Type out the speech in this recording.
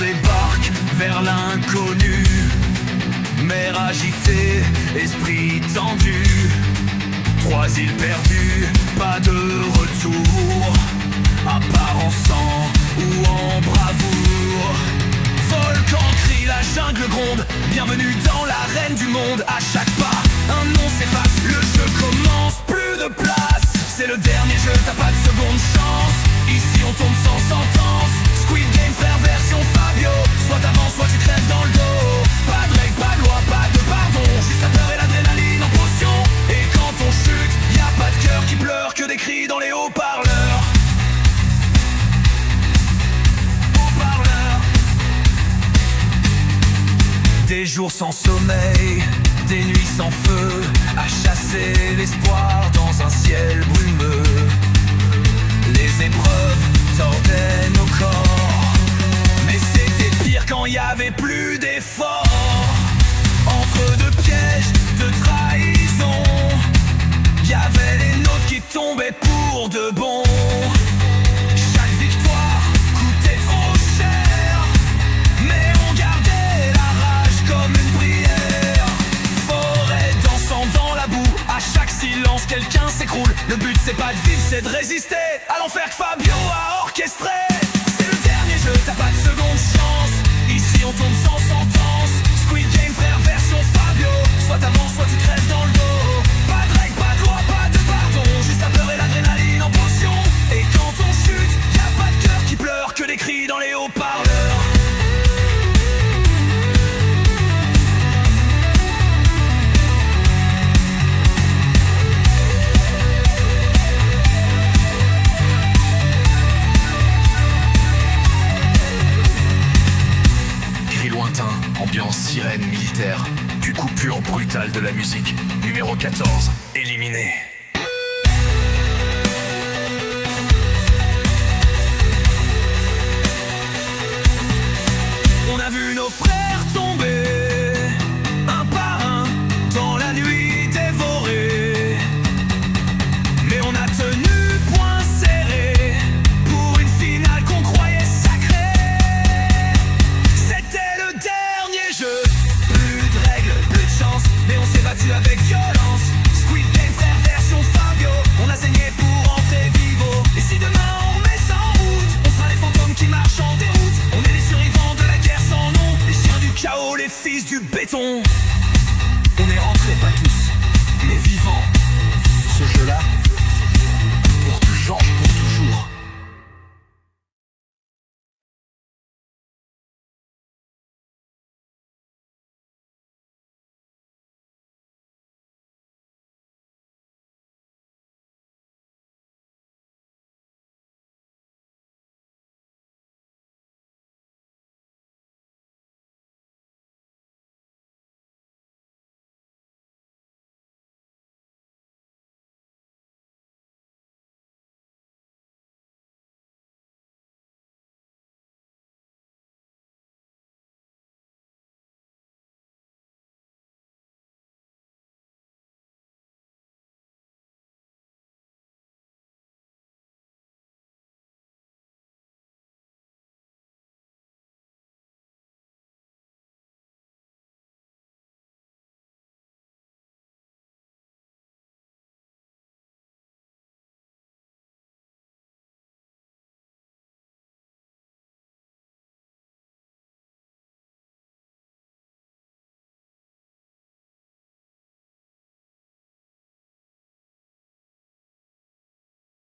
débarque vers l'inconnu. Mer agitée, esprit tendu. 3 îles perdues, pas de retour. À part en sang ou en bravoure. Volcan crie, la jungle gronde. Bienvenue dans l'arène du monde. À chaque pas, un nom s'efface. Le jeu commence, plus de place. C'est le dernier jeu, t'as pas de seconde chance. Ici on tombe sans sentence. Squid Game frère version Fabio. Soit t'avances, soit tu crèves dans le dos. Pas de règle, pas de loi, pas de pardon. Juste la peur et l'adrénaline en potion. Et quand on chute, y a pas de cœur qui pleure, que des cris dans les haut-parleurs. Des jours sans sommeil, des nuits sans feu, à chasser l'espoir dans un ciel brumeux. Les épreuves tordaient nos corps, mais c'était pire quand y avait plus d'efforts. Entre deux pièges de trahison, y avait les nôtres qui tombaient pour de bon. Chaque victoire coûtait trop cher, mais on gardait la rage comme une prière. Forêt dansant dans la boue, à chaque silence quelqu'un s'écroule. Le but c'est pas de vivre, c'est de résister à l'enfer que Fabio a orchestré. C'est le dernier jeu, t'as pas de seconde chance. Ici on tombe sans sentence. Squid Game frère version Fabio. Soit t'avances, soit tu crèves dans le dos. Pas de règle, pas de loi, pas de pardon. Juste la peur et l'adrénaline en potion. Et quand on chute, y a pas de cœur qui pleure, que des cris dans les haut-parleurs. Ambiance sirène militaire, puis coupure brutale de la musique. Numéro 14, éliminé.